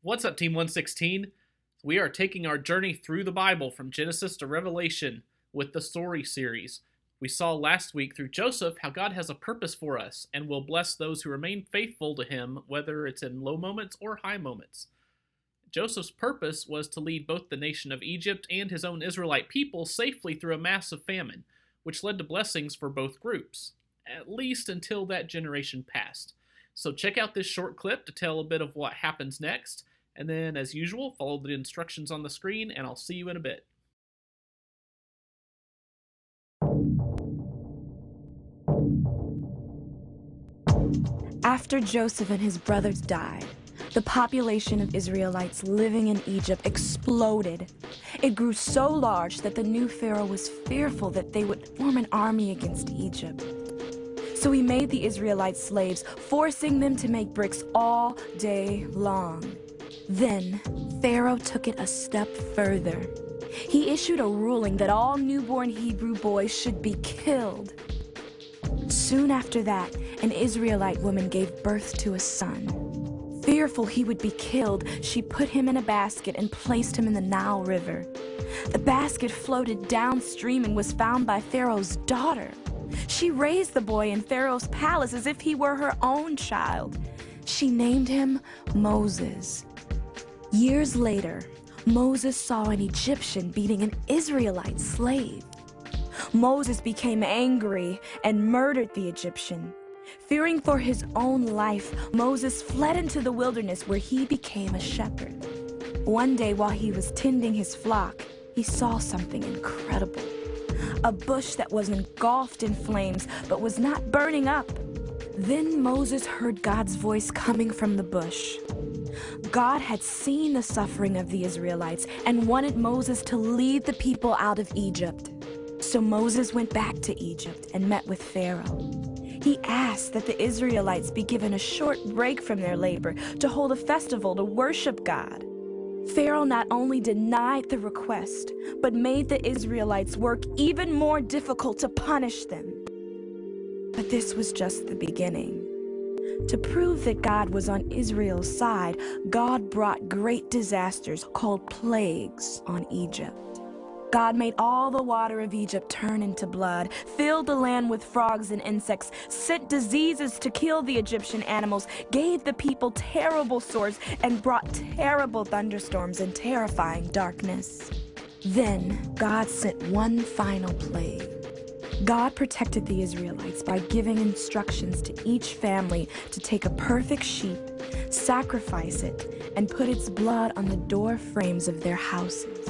What's up, Team 116? We are taking our journey through the Bible from Genesis to Revelation with the story series. We saw last week through Joseph how God has a purpose for us and will bless those who remain faithful to him, whether it's in low moments or high moments. Joseph's purpose was to lead both the nation of Egypt and his own Israelite people safely through a massive famine, which led to blessings for both groups, at least until that generation passed. So check out this short clip to tell a bit of what happens next, and then, as usual, follow the instructions on the screen, and I'll see you in a bit. After Joseph and his brothers died, the population of Israelites living in Egypt exploded. It grew so large that the new Pharaoh was fearful that they would form an army against Egypt. So he made the Israelites slaves, forcing them to make bricks all day long. Then, Pharaoh took it a step further. He issued a ruling that all newborn Hebrew boys should be killed. Soon after that, an Israelite woman gave birth to a son. Fearful he would be killed, she put him in a basket and placed him in the Nile River. The basket floated downstream and was found by Pharaoh's daughter. She raised the boy in Pharaoh's palace as if he were her own child. She named him Moses. Years later, Moses saw an Egyptian beating an Israelite slave. Moses became angry and murdered the Egyptian. Fearing for his own life, Moses fled into the wilderness where he became a shepherd. One day while he was tending his flock, he saw something incredible. A bush that was engulfed in flames but was not burning up. Then Moses heard God's voice coming from the bush. God had seen the suffering of the Israelites and wanted Moses to lead the people out of Egypt. So Moses went back to Egypt and met with Pharaoh. He asked that the Israelites be given a short break from their labor to hold a festival to worship God. Pharaoh not only denied the request, but made the Israelites' work even more difficult to punish them. But this was just the beginning. To prove that God was on Israel's side, God brought great disasters called plagues on Egypt. God made all the water of Egypt turn into blood, filled the land with frogs and insects, sent diseases to kill the Egyptian animals, gave the people terrible swords, and brought terrible thunderstorms and terrifying darkness. Then God sent one final plague. God protected the Israelites by giving instructions to each family to take a perfect sheep, sacrifice it, and put its blood on the door frames of their houses.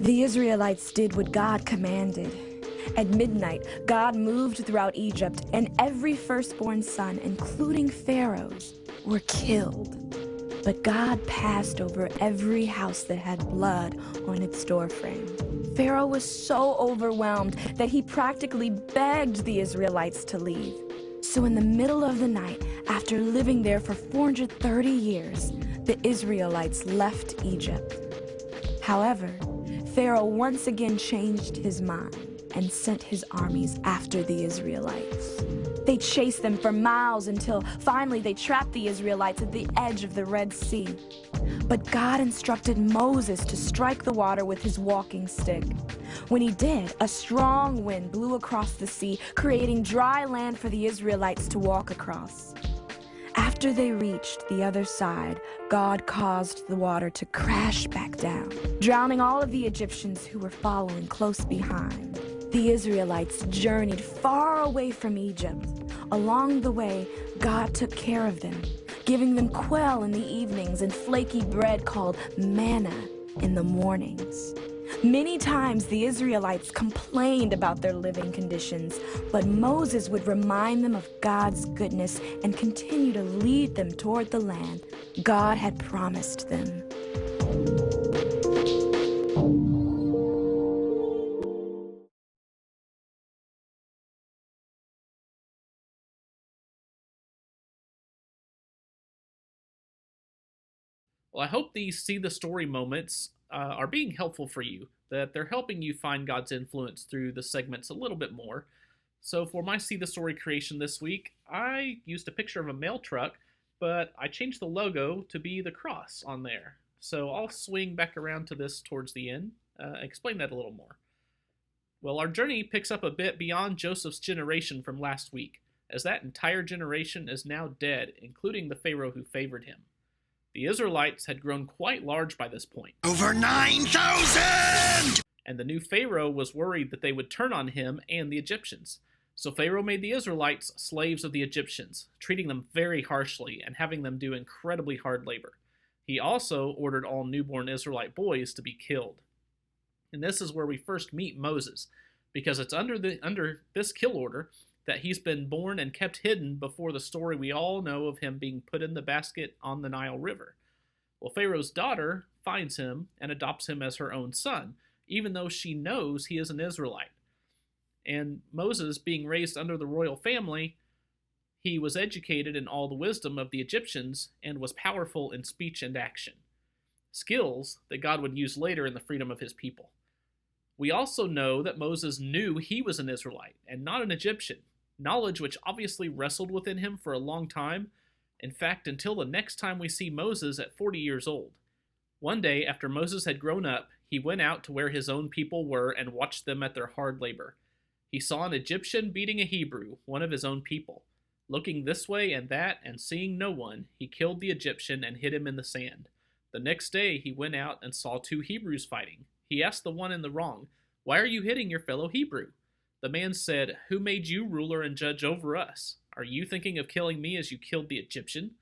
The Israelites did what God commanded. At midnight, God moved throughout Egypt, and every firstborn son, including Pharaoh's, were killed. But God passed over every house that had blood on its doorframe. Pharaoh was so overwhelmed that he practically begged the Israelites to leave. So in the middle of the night, after living there for 430 years, the Israelites left Egypt. However, Pharaoh once again changed his mind and sent his armies after the Israelites. They chased them for miles until finally they trapped the Israelites at the edge of the Red Sea. But God instructed Moses to strike the water with his walking stick. When he did, a strong wind blew across the sea, creating dry land for the Israelites to walk across. After they reached the other side, God caused the water to crash back down, drowning all of the Egyptians who were following close behind. The Israelites journeyed far away from Egypt. Along the way, God took care of them, giving them quail in the evenings and flaky bread called manna in the mornings. Many times the Israelites complained about their living conditions, but Moses would remind them of God's goodness and continue to lead them toward the land God had promised them. Well, I hope these see the story moments are being helpful for you, that they're helping you find God's influence through the segments a little bit more. So for my See the Story creation this week, I used a picture of a mail truck but I changed the logo to be the cross on there. So I'll swing back around to this towards the end, explain that a little more. Well, our journey picks up a bit beyond Joseph's generation from last week, as that entire generation is now dead, including the Pharaoh who favored him. The Israelites had grown quite large by this point. Over 9,000! And the new Pharaoh was worried that they would turn on him and the Egyptians. So Pharaoh made the Israelites slaves of the Egyptians, treating them very harshly and having them do incredibly hard labor. He also ordered all newborn Israelite boys to be killed. And this is where we first meet Moses, because it's under this kill order that he's been born and kept hidden before the story we all know of him being put in the basket on the Nile River. Well, Pharaoh's daughter finds him and adopts him as her own son, even though she knows he is an Israelite. And Moses, being raised under the royal family, he was educated in all the wisdom of the Egyptians and was powerful in speech and action, skills that God would use later in the freedom of his people. We also know that Moses knew he was an Israelite and not an Egyptian, knowledge which obviously wrestled within him for a long time, in fact, until the next time we see Moses at 40 years old. One day, after Moses had grown up, he went out to where his own people were and watched them at their hard labor. He saw an Egyptian beating a Hebrew, one of his own people. Looking this way and that, and seeing no one, he killed the Egyptian and hid him in the sand. The next day he went out and saw two Hebrews fighting. He asked the one in the wrong, "Why are you hitting your fellow Hebrew?" The man said, "Who made you ruler and judge over us? Are you thinking of killing me as you killed the Egyptian?"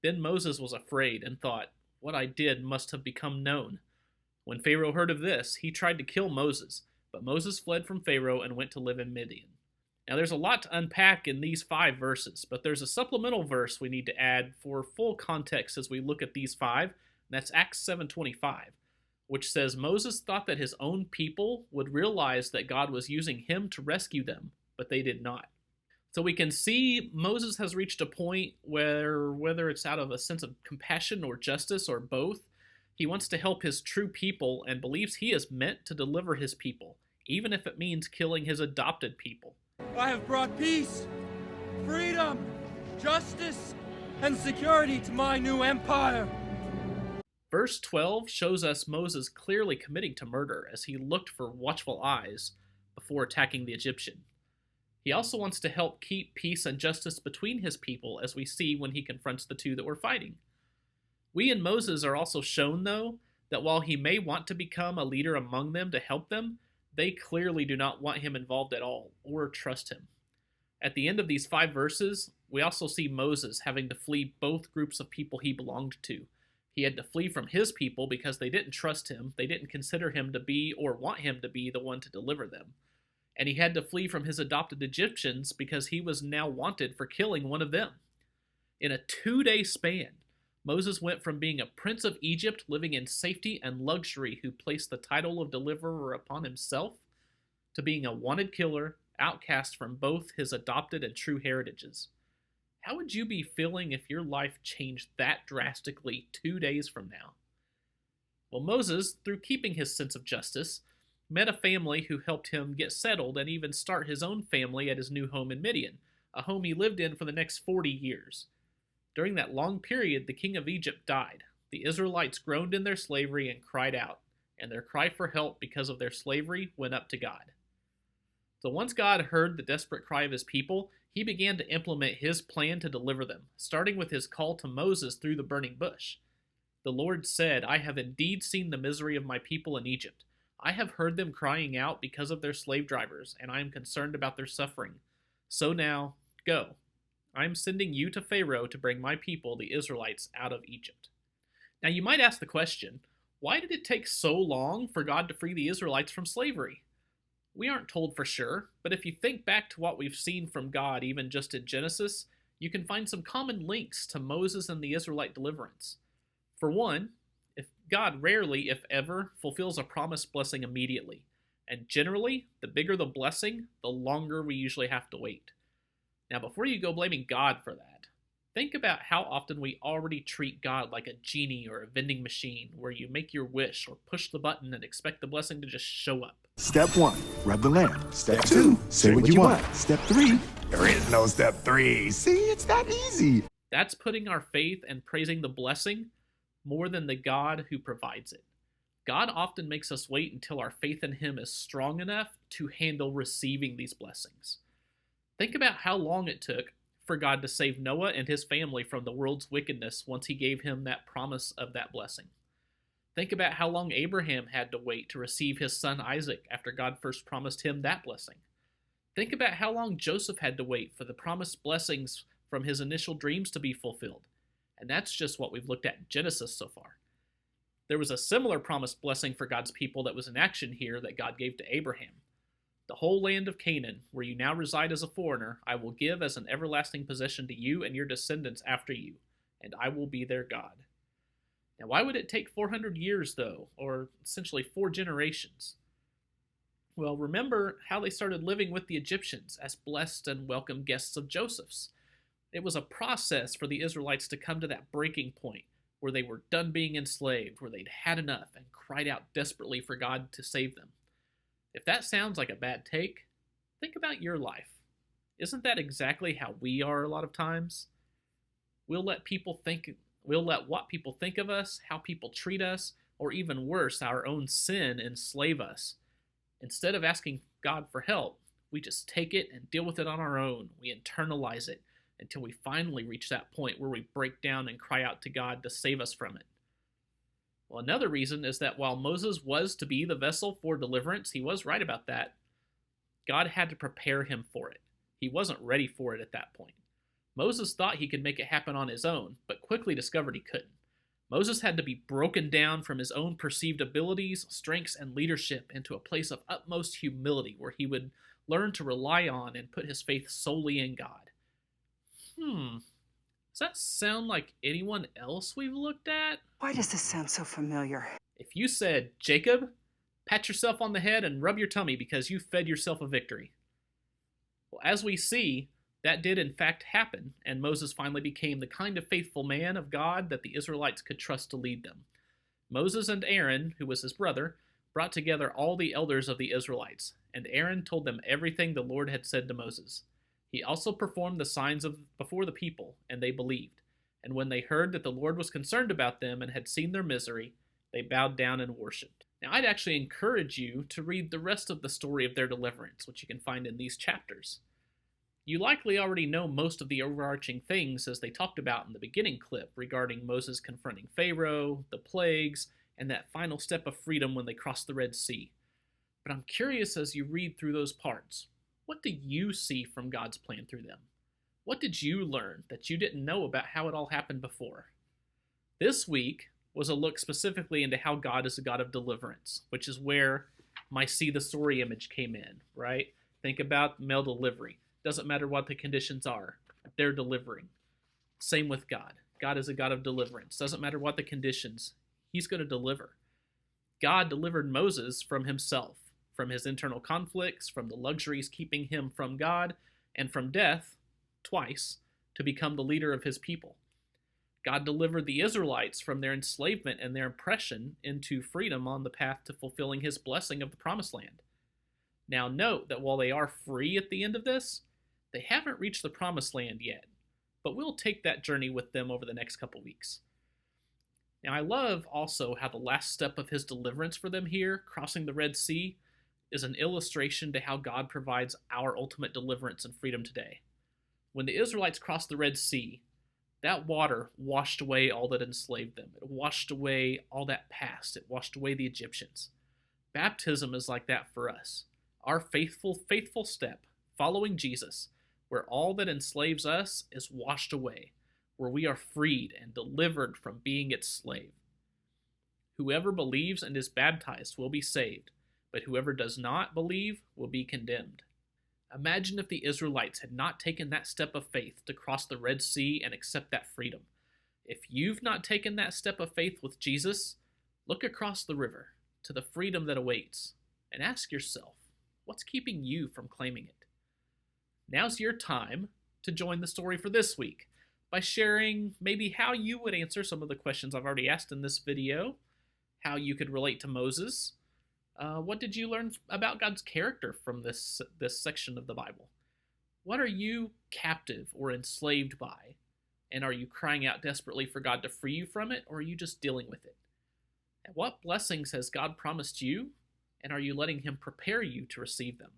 Then Moses was afraid and thought, "What I did must have become known." When Pharaoh heard of this, he tried to kill Moses, but Moses fled from Pharaoh and went to live in Midian. Now there's a lot to unpack in these 5 verses, but there's a supplemental verse we need to add for full context as we look at these 5, and that's Acts 7:25, which says Moses thought that his own people would realize that God was using him to rescue them, but they did not. So we can see Moses has reached a point where, whether it's out of a sense of compassion or justice or both, he wants to help his true people and believes he is meant to deliver his people, even if it means killing his adopted people. I have brought peace, freedom, justice, and security to my new empire. Verse 12 shows us Moses clearly committing to murder as he looked for watchful eyes before attacking the Egyptian. He also wants to help keep peace and justice between his people, as we see when he confronts the two that were fighting. We and Moses are also shown, though, that while he may want to become a leader among them to help them, they clearly do not want him involved at all or trust him. At the end of these 5 verses, we also see Moses having to flee both groups of people he belonged to. He had to flee from his people because they didn't trust him, they didn't consider him to be or want him to be the one to deliver them. And he had to flee from his adopted Egyptians because he was now wanted for killing one of them. In a 2-day span, Moses went from being a prince of Egypt living in safety and luxury who placed the title of deliverer upon himself to being a wanted killer, outcast from both his adopted and true heritages. How would you be feeling if your life changed that drastically 2 days from now? Well, Moses, through keeping his sense of justice, met a family who helped him get settled and even start his own family at his new home in Midian, a home he lived in for the next 40 years. During that long period, the king of Egypt died. The Israelites groaned in their slavery and cried out, and their cry for help because of their slavery went up to God. So once God heard the desperate cry of his people, he began to implement his plan to deliver them, starting with his call to Moses through the burning bush. The Lord said, "I have indeed seen the misery of my people in Egypt. I have heard them crying out because of their slave drivers, and I am concerned about their suffering. So now, go. I am sending you to Pharaoh to bring my people, the Israelites, out of Egypt." Now you might ask the question, why did it take so long for God to free the Israelites from slavery? We aren't told for sure, but if you think back to what we've seen from God even just in Genesis, you can find some common links to Moses and the Israelite deliverance. For one, if God rarely, if ever, fulfills a promised blessing immediately, and generally, the bigger the blessing, the longer we usually have to wait. Now, before you go blaming God for that, think about how often we already treat God like a genie or a vending machine where you make your wish or push the button and expect the blessing to just show up. Step 1, rub the lamp. Step 2, say what you want. Step 3, there is no step 3. See, it's that easy. That's putting our faith and praising the blessing more than the God who provides it. God often makes us wait until our faith in Him is strong enough to handle receiving these blessings. Think about how long it took for God to save Noah and his family from the world's wickedness once He gave him that promise of that blessing. Think about how long Abraham had to wait to receive his son Isaac after God first promised him that blessing. Think about how long Joseph had to wait for the promised blessings from his initial dreams to be fulfilled. And that's just what we've looked at in Genesis so far. There was a similar promised blessing for God's people that was in action here that God gave to Abraham. The whole land of Canaan, where you now reside as a foreigner, I will give as an everlasting possession to you and your descendants after you, and I will be their God. Now, why would it take 400 years, though, or essentially 4 generations? Well, remember how they started living with the Egyptians as blessed and welcome guests of Joseph's. It was a process for the Israelites to come to that breaking point where they were done being enslaved, where they'd had enough and cried out desperately for God to save them. If that sounds like a bad take, think about your life. Isn't that exactly how we are a lot of times? We'll let what people think of us, how people treat us, or even worse, our own sin enslave us. Instead of asking God for help, we just take it and deal with it on our own. We internalize it until we finally reach that point where we break down and cry out to God to save us from it. Well, another reason is that while Moses was to be the vessel for deliverance, he was right about that, God had to prepare him for it. He wasn't ready for it at that point. Moses thought he could make it happen on his own, but quickly discovered he couldn't. Moses had to be broken down from his own perceived abilities, strengths, and leadership into a place of utmost humility where he would learn to rely on and put his faith solely in God. Does that sound like anyone else we've looked at? Why does this sound so familiar? If you said, Jacob, pat yourself on the head and rub your tummy because you fed yourself a victory. Well, as we see, that did in fact happen, and Moses finally became the kind of faithful man of God that the Israelites could trust to lead them. Moses and Aaron, who was his brother, brought together all the elders of the Israelites, and Aaron told them everything the Lord had said to Moses. He also performed the signs before the people, and they believed. And when they heard that the Lord was concerned about them and had seen their misery, they bowed down and worshipped. Now, I'd actually encourage you to read the rest of the story of their deliverance, which you can find in these chapters. You likely already know most of the overarching things as they talked about in the beginning clip regarding Moses confronting Pharaoh, the plagues, and that final step of freedom when they crossed the Red Sea. But I'm curious as you read through those parts, what do you see from God's plan through them? What did you learn that you didn't know about how it all happened before? This week was a look specifically into how God is a God of deliverance, which is where my see the story image came in, right? Think about mail delivery. Doesn't matter what the conditions are, they're delivering. Same with God. God is a God of deliverance. Doesn't matter what the conditions, He's going to deliver. God delivered Moses from himself, from his internal conflicts, from the luxuries keeping him from God, and from death, twice, to become the leader of his people. God delivered the Israelites from their enslavement and their oppression into freedom on the path to fulfilling his blessing of the Promised Land. Now note that while they are free at the end of this, they haven't reached the Promised Land yet, but we'll take that journey with them over the next couple weeks. Now I love also how the last step of his deliverance for them here, crossing the Red Sea, is an illustration to how God provides our ultimate deliverance and freedom today. When the Israelites crossed the Red Sea, that water washed away all that enslaved them. It washed away all that past. It washed away the Egyptians. Baptism is like that for us. Our faithful step, following Jesus, where all that enslaves us is washed away, where we are freed and delivered from being its slave. Whoever believes and is baptized will be saved, but whoever does not believe will be condemned. Imagine if the Israelites had not taken that step of faith to cross the Red Sea and accept that freedom. If you've not taken that step of faith with Jesus, look across the river to the freedom that awaits and ask yourself, what's keeping you from claiming it? Now's your time to join the story for this week by sharing maybe how you would answer some of the questions I've already asked in this video, how you could relate to Moses. What did you learn about God's character from this section of the Bible? What are you captive or enslaved by? And are you crying out desperately for God to free you from it, or are you just dealing with it? And what blessings has God promised you, and are you letting Him prepare you to receive them?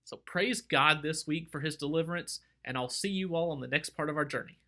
So praise God this week for His deliverance, and I'll see you all on the next part of our journey.